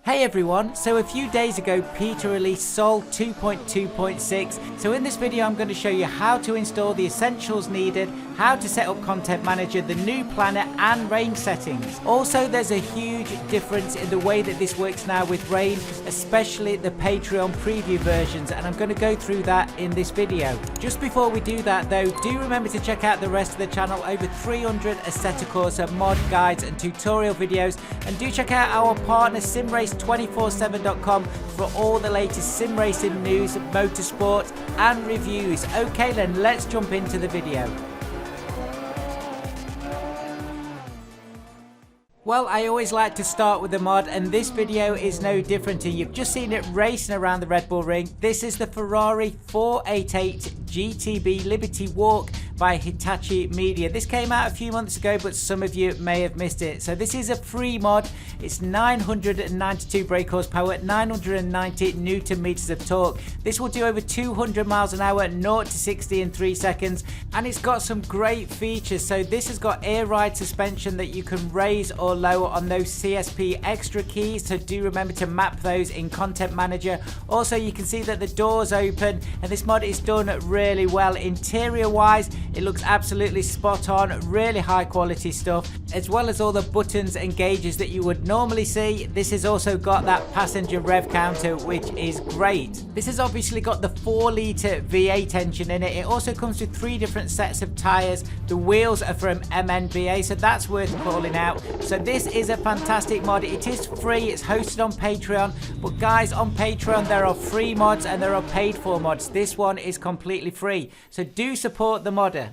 Hey everyone, so a few days ago Peter released Sol 2.2.6, so in this video I'm going to show you how to install the essentials needed, how to set up Content Manager, the new planner and range settings. Also there's a huge difference in the way that this works now with Rain, especially the Patreon preview versions, and I'm going to go through that in this video. Just before we do that though, do remember to check out the rest of the channel, over 300 Assetto Corsa mod guides and tutorial videos, and do check out our partner simrace247.com for all the latest sim racing news, motorsport and reviews. Okay then, let's jump into the video. Well, I always like to start with the mod, and this video is no different. You've just seen it racing around the Red Bull Ring. This is the Ferrari 488 GTB Liberty Walk by Hitachi Media. This came out a few months ago, but some of you may have missed it. So this is a free mod. It's 992 brake horsepower, 990 Newton meters of torque. This will do over 200 miles an hour, 0 to 60 in 3 seconds, and it's got some great features. So this has got air ride suspension that you can raise or lower on those CSP extra keys, so do remember to map those in Content Manager. Also, you can see that the doors open, and this mod is done really well. Interior wise, it looks absolutely spot on, really high quality stuff, as well as all the buttons and gauges that you would normally see. This has also got that passenger rev counter, which is great. This has obviously got the 4-litre V8 engine in it. It also comes with 3 different sets of tyres. The wheels are from MNBA, so that's worth calling out. So this is a fantastic mod. It is free, it's hosted on Patreon, but guys, on Patreon there are free mods and there are paid for mods. This one is completely free, so do support the modder.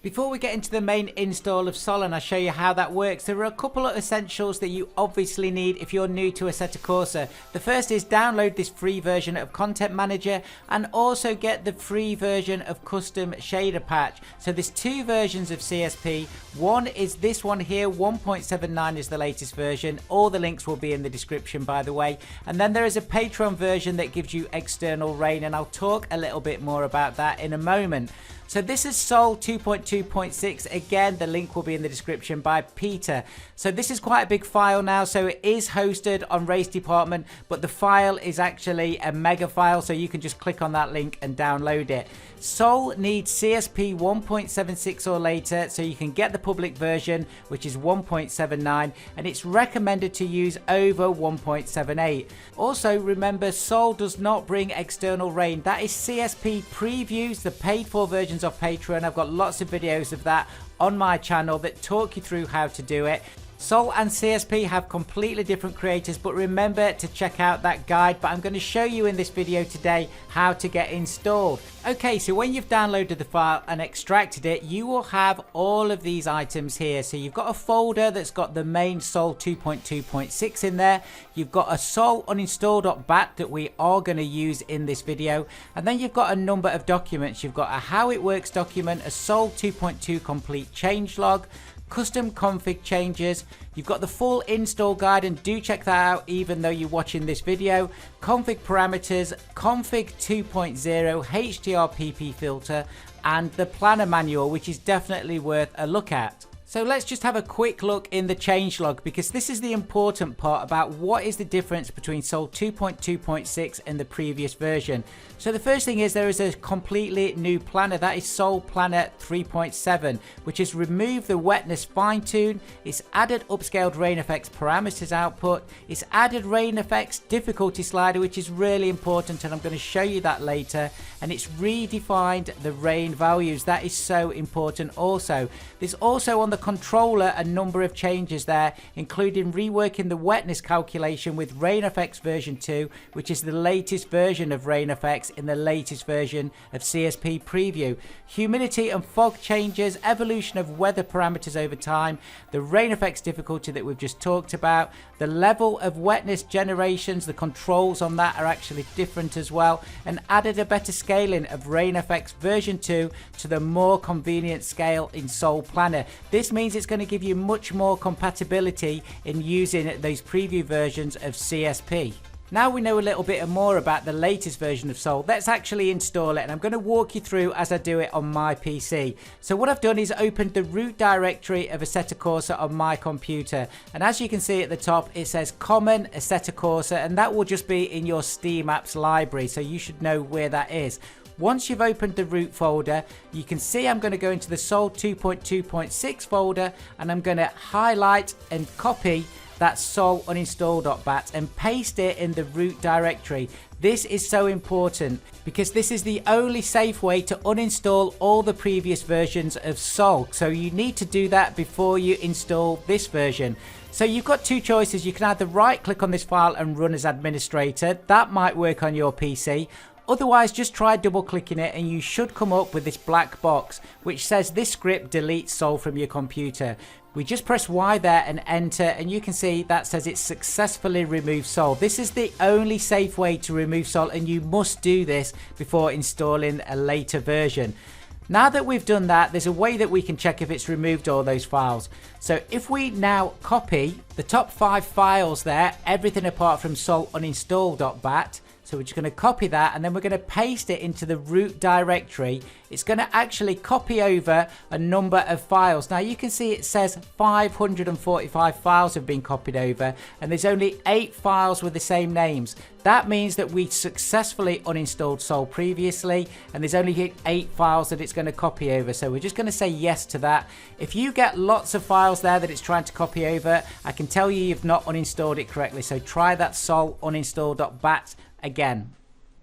Before we get into the main install of Sol and I show you how that works, there are a couple of essentials that you obviously need if you're new to Assetto Corsa. The first is download this free version of Content Manager and also get the free version of Custom Shader Patch. So there's 2 versions of CSP. One is this one here, 1.79 is the latest version. All the links will be in the description, by the way. And then there is a Patreon version that gives you external rain, and I'll talk a little bit more about that in a moment. So this is Sol 2.2.6. Again, the link will be in the description, by Peter. So this is quite a big file now. So it is hosted on Race Department, but the file is actually a mega file. So you can just click on that link and download it. Sol needs CSP 1.76 or later, so you can get the public version, which is 1.79, and it's recommended to use over 1.78. Also remember, Sol does not bring external rain. That is CSP previews, the paid for versions of Patreon. I've got lots of videos of that on my channel that talk you through how to do it. Sol and CSP have completely different creators, but remember to check out that guide. But I'm going to show you in this video today how to get installed. Okay, so when you've downloaded the file and extracted it, you will have all of these items here. So you've got a folder that's got the main Sol 2.2.6 in there. You've got a Sol uninstall.bat that we are going to use in this video. And then you've got a number of documents. You've got a how it works document, a Sol 2.2 complete changelog, custom config changes. You've got the full install guide, and do check that out even though you're watching this video. Config parameters, config 2.0, HDR/PP filter, and the planner manual, which is definitely worth a look at. So let's just have a quick look in the changelog, because this is the important part about what is the difference between Sol 2.2.6 and the previous version. So the first thing is there is a completely new planner. That is Sol Planner 3.7, which has removed the wetness fine tune. It's added upscaled rain effects parameters output. It's added rain effects difficulty slider, which is really important, and I'm going to show you that later. And it's redefined the rain values. That is so important also. There's also on the controller a number of changes there, including reworking the wetness calculation with Rain Effects version 2, which is the latest version of Rain Effects in the latest version of CSP preview. Humidity and fog changes, evolution of weather parameters over time, the Rain Effects difficulty that we've just talked about, the level of wetness generations, the controls on that are actually different as well, and added a better scaling of Rain Effects version 2 to the more convenient scale in Sol Planner. This means it's going to give you much more compatibility in using those preview versions of CSP. Now we know a little bit more about the latest version of Sol. Let's actually install it, and I'm going to walk you through as I do it on my PC. So what I've done is opened the root directory of Assetto Corsa on my computer, and as you can see at the top it says common Assetto Corsa, and that will just be in your Steam apps library, so you should know where that is. Once you've opened the root folder, you can see I'm going to go into the Sol 2.2.6 folder, and I'm going to highlight and copy that sol uninstall.bat and paste it in the root directory. This is so important because this is the only safe way to uninstall all the previous versions of Sol. So you need to do that before you install this version. So you've got two choices. You can either right click on this file and run as administrator. That might work on your PC. Otherwise, just try double clicking it and you should come up with this black box which says this script deletes Sol from your computer. We just press Y there and enter, and you can see that says it's successfully removed Sol. This is the only safe way to remove Sol, and you must do this before installing a later version. Now that we've done that, there's a way that we can check if it's removed all those files. So if we now copy the top 5 files there, everything apart from sol uninstall.bat, so we're just going to copy that, and then we're going to paste it into the root directory. It's going to actually copy over a number of files. Now you can see it says 545 files have been copied over, and there's only 8 files with the same names. That means that we successfully uninstalled Sol previously, and there's only 8 files that it's going to copy over. So we're just going to say yes to that. If you get lots of files there that it's trying to copy over, I can tell you you've not uninstalled it correctly. So try that sol uninstall.bat again.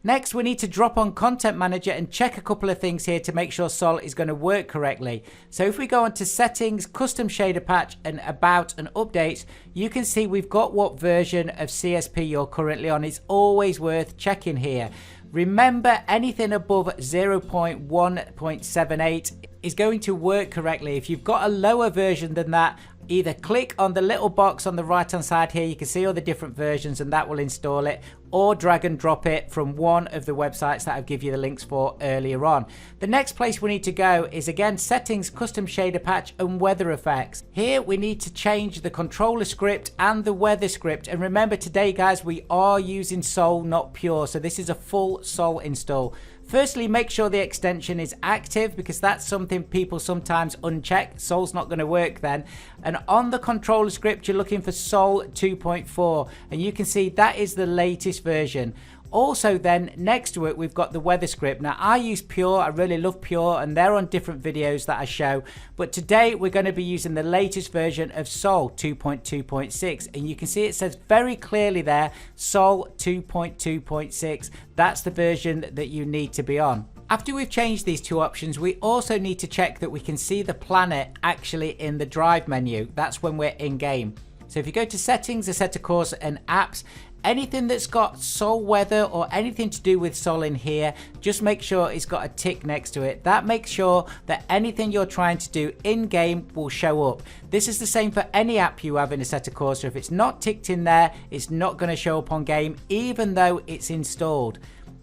Next, we need to drop on Content Manager and check a couple of things here to make sure Sol is going to work correctly. So if we go on to Settings, Custom Shader Patch, and About and Updates, you can see we've got what version of CSP you're currently on. It's always worth checking here. Remember, anything above 0.1.78 is going to work correctly. If you've got a lower version than that, either click on the little box on the right hand side here, you can see all the different versions and that will install it, or drag and drop it from one of the websites that I'll give you the links for earlier on. The next place we need to go is again Settings, Custom Shader Patch, and Weather Effects. Here we need to change the controller script and the weather script, and remember today guys, we are using Sol, not Pure, so this is a full Sol install. Firstly, make sure the extension is active because that's something people sometimes uncheck. Sol's not going to work then. And on the controller script, you're looking for Sol 2.4, and you can see that is the latest version. Also then, next to it, we've got the weather script. Now, I use Pure. I really love Pure, and they're on different videos that I show. But today, we're going to be using the latest version of Sol 2.2.6. And you can see it says very clearly there, Sol 2.2.6. That's the version that you need to be on. After we've changed these two options, we also need to check that we can see the planet actually in the drive menu. That's when we're in game. So if you go to Settings, Assetto Corsa, and Apps, anything that's got Sol weather or anything to do with Sol in here, just make sure it's got a tick next to it. That makes sure that anything you're trying to do in game will show up. This is the same for any app you have in Assetto Corsa. If it's not ticked in there, it's not going to show up on game even though it's installed.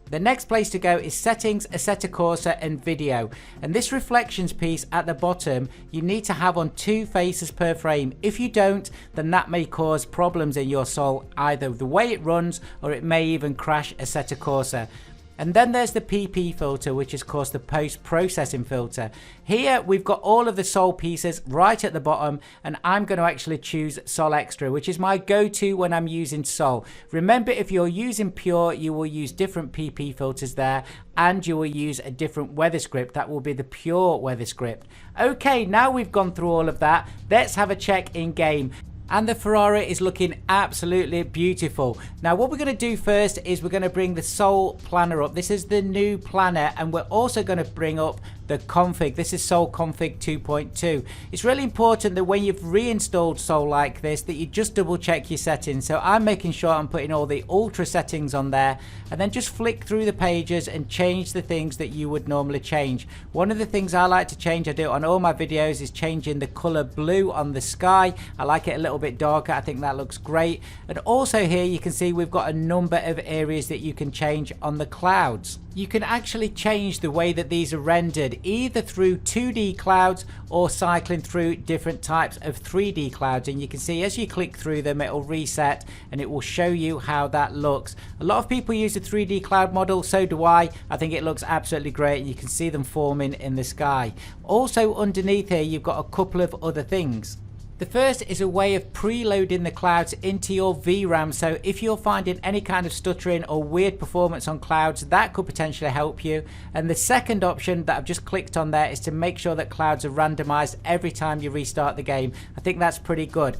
The next place to go is Settings, Assetto Corsa, and Video. And this reflections piece at the bottom, you need to have on 2 faces per frame. If you don't, then that may cause problems in your Sol, either the way it runs or it may even crash Assetto Corsa. And then there's the PP filter, which is of course the post-processing filter. Here we've got all of the Sol pieces right at the bottom, and I'm going to actually choose Sol Extra, which is my go-to when I'm using Sol. Remember, if you're using Pure, you will use different PP filters there, and you will use a different weather script. That will be the Pure weather script. Okay, now we've gone through all of that, let's have a check in game. And the Ferrari is looking absolutely beautiful. Now what we're going to do first is we're going to bring the Sol planner up. This is the new planner, and we're also going to bring up the config. This is Sol config 2.2. It's really important that when you've reinstalled Sol like this, that you just double check your settings. So I'm making sure I'm putting all the ultra settings on there, and then just flick through the pages and change the things that you would normally change. One of the things I like to change, I do it on all my videos, is changing the color blue on the sky. I like it a little bit darker. I think that looks great. And also here you can see we've got a number of areas that you can change on the clouds. you can actually change the way that these are rendered either through 2D clouds or cycling through different types of 3D clouds, and you can see as you click through them it will reset and it will show you how that looks. A lot of people use the 3D cloud model, so do I think it looks absolutely great, and you can see them forming in the sky. Also underneath here you've got a couple of other things. The first is a way of preloading the clouds into your VRAM, so if you're finding any kind of stuttering or weird performance on clouds, that could potentially help you. And the second option that I've just clicked on there is to make sure that clouds are randomized every time you restart the game. I think that's pretty good.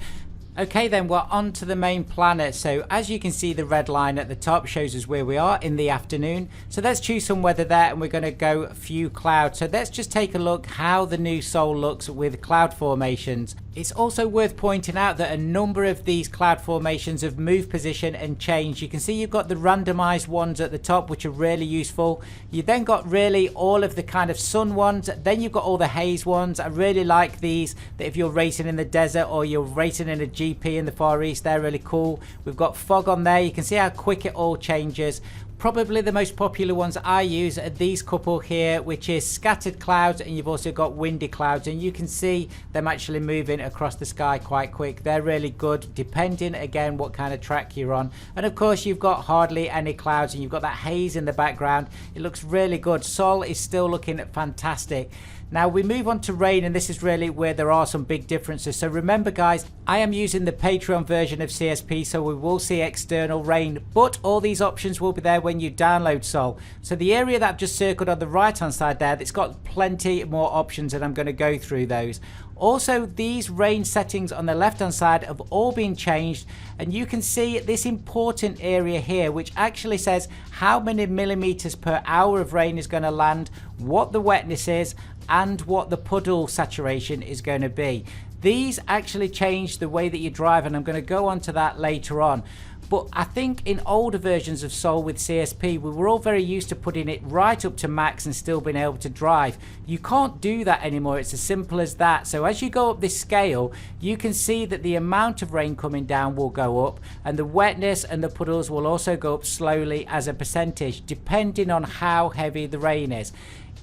Okay, then we're on to the main planner. So as you can see, the red line at the top shows us where we are in the afternoon. So let's choose some weather there, and we're going to go a few clouds. So let's just take a look how the new Sol looks with cloud formations. It's also worth pointing out that a number of these cloud formations have moved position and changed. You can see you've got the randomized ones at the top, which are really useful. You then got really all of the kind of sun ones. Then you've got all the haze ones. I really like these, that if you're racing in the desert or you're racing in a GP in the Far East, they're really cool. We've got fog on there. You can see how quick it all changes. Probably the most popular ones I use are these couple here, which is scattered clouds, and you've also got windy clouds, and you can see them actually moving across the sky quite quick. They're really good depending again what kind of track you're on. And of course you've got hardly any clouds, and you've got that haze in the background. It looks really good. Sol is still looking fantastic. Now we move on to rain, and this is really where there are some big differences. So remember guys, I am using the Patreon version of CSP, so we will see external rain, but all these options will be there when you download Sol. So the area that I've just circled on the right hand side there, it's got plenty more options, and I'm going to go through those. Also, these rain settings on the left hand side have all been changed, and you can see this important area here which actually says how many millimeters per hour of rain is going to land, what the wetness is, and what the puddle saturation is going to be. These actually change the way that you drive, and I'm going to go on to that later on. But I think in older versions of Sol with CSP, we were all very used to putting it right up to max and still being able to drive. You can't do that anymore. It's as simple as that. So as you go up this scale, you can see that the amount of rain coming down will go up, and the wetness and the puddles will also go up slowly as a percentage, depending on how heavy the rain is.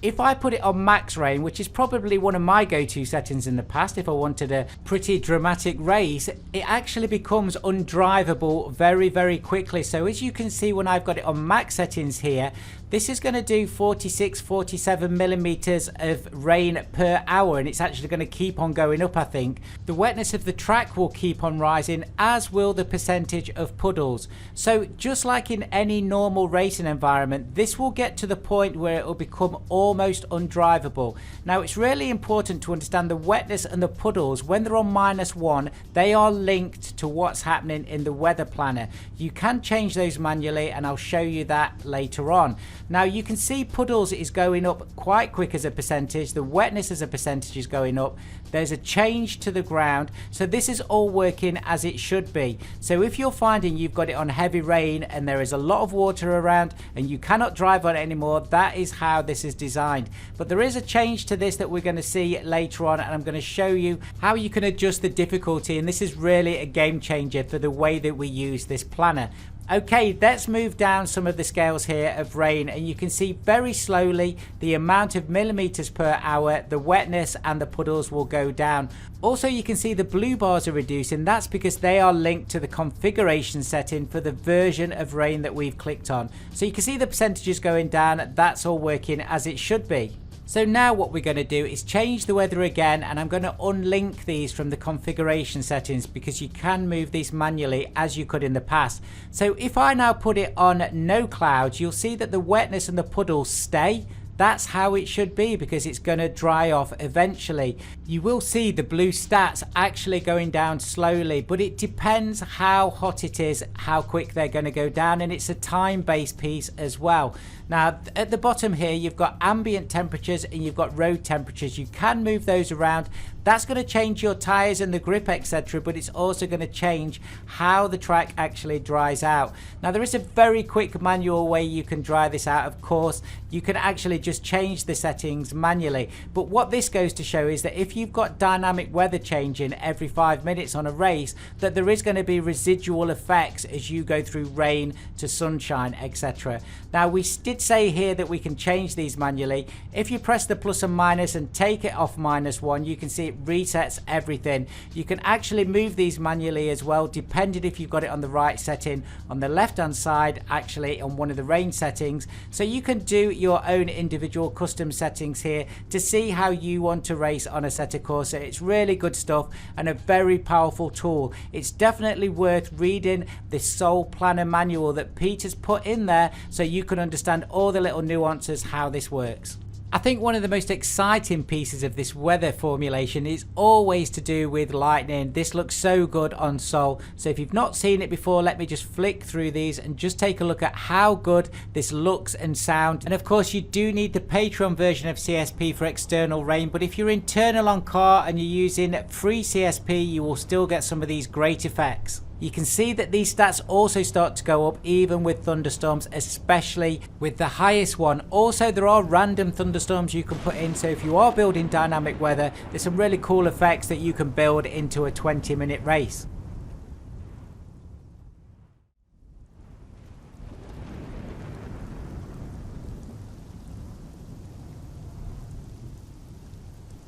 If I put it on max rain, which is probably one of my go-to settings in the past if I wanted a pretty dramatic race, it actually becomes undrivable very, very quickly. So as you can see, when I've got it on max settings here, this is going to do 47 millimeters of rain per hour, and it's actually going to keep on going up. I think the wetness of the track will keep on rising, as will the percentage of puddles. So just like in any normal racing environment, this will get to the point where it will become almost undrivable. Now it's really important to understand the wetness and the puddles. When they're on -1, they are linked to what's happening in the weather planner. You can change those manually, and I'll show you that later on. Now you can see puddles is going up quite quick as a percentage. The wetness as a percentage is going up. There's a change to the ground. So this is all working as it should be. So if you're finding you've got it on heavy rain and there is a lot of water around and you cannot drive on it anymore, that is how this is designed. But there is a change to this that we're going to see later on, and I'm going to show you how you can adjust the difficulty, and this is really a game changer for the way that we use this planner. Okay, let's move down some of the scales here of rain, and you can see very slowly the amount of millimeters per hour, the wetness and the puddles will go down. Also, you can see the blue bars are reducing. That's because they are linked to the configuration setting for the version of rain that we've clicked on. So you can see the percentages going down. That's all working as it should be. So now what we're going to do is change the weather again, and I'm going to unlink these from the configuration settings because you can move these manually as you could in the past. So if I now put it on no clouds, you'll see that the wetness and the puddles stay. That's how it should be because it's going to dry off eventually. You will see the blue stats actually going down slowly, but it depends how hot it is, how quick they're going to go down, and it's a time-based piece as well. Now at the bottom here you've got ambient temperatures and you've got road temperatures. You can move those around. That's going to change your tires and the grip, etc., but it's also going to change how the track actually dries out. Now there is a very quick manual way you can dry this out. Of course, you can actually just just change the settings manually. But what this goes to show is that if you've got dynamic weather changing every 5 minutes on a race, that there is going to be residual effects as you go through rain to sunshine, etc. Now we did say here that we can change these manually. If you press the plus and minus and take it off -1, you can see it resets everything. You can actually move these manually as well, depending if you've got it on the right setting. On the left hand side, actually on one of the rain settings, so you can do your own individual custom settings here to see how you want to race on Assetto Corsa. It's really good stuff and a very powerful tool. It's definitely worth reading this Sol Planner manual that Peter's put in there so you can understand all the little nuances how this works. I think one of the most exciting pieces of this weather formulation is always to do with lightning. This looks so good on Sol. So if you've not seen it before, let me just flick through these and just take a look at how good this looks and sounds. And of course you do need the Patreon version of CSP for external rain, but if you're internal on car and you're using free CSP, you will still get some of these great effects. You can see that these stats also start to go up even with thunderstorms, especially with the highest one. Also, there are random thunderstorms you can put in, so if you are building dynamic weather, there's some really cool effects that you can build into a 20-minute race.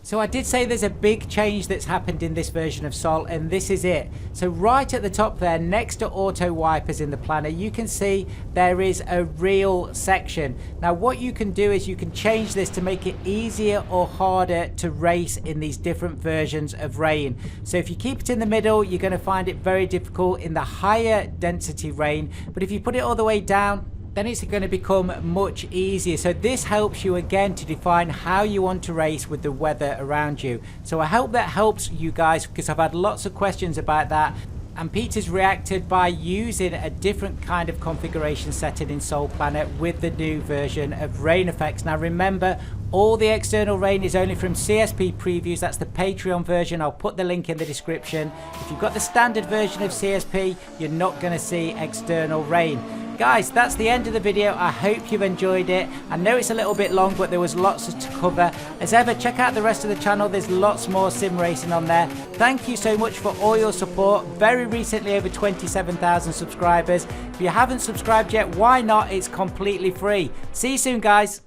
So I did say there's a big change that's happened in this version of Sol, and this is it. So right at the top there, next to auto wipers in the planner, you can see there is a reel section. Now what you can do is you can change this to make it easier or harder to race in these different versions of rain. So if you keep it in the middle, you're going to find it very difficult in the higher density rain, but if you put it all the way down, then it's going to become much easier. So this helps you again to define how you want to race with the weather around you. So I hope that helps you guys, because I've had lots of questions about that. And Peter's reacted by using a different kind of configuration setting in Sol Planner with the new version of rain effects. Now remember, all the external rain is only from CSP previews. That's the Patreon version. I'll put the link in the description. If you've got the standard version of CSP, you're not going to see external rain. Guys, that's the end of the video. I hope you've enjoyed it. I know it's a little bit long, but there was lots to cover. As ever, check out the rest of the channel. There's lots more sim racing on there. Thank you so much for all your support. Very recently, over 27,000 subscribers. If you haven't subscribed yet, why not? It's completely free. See you soon, guys.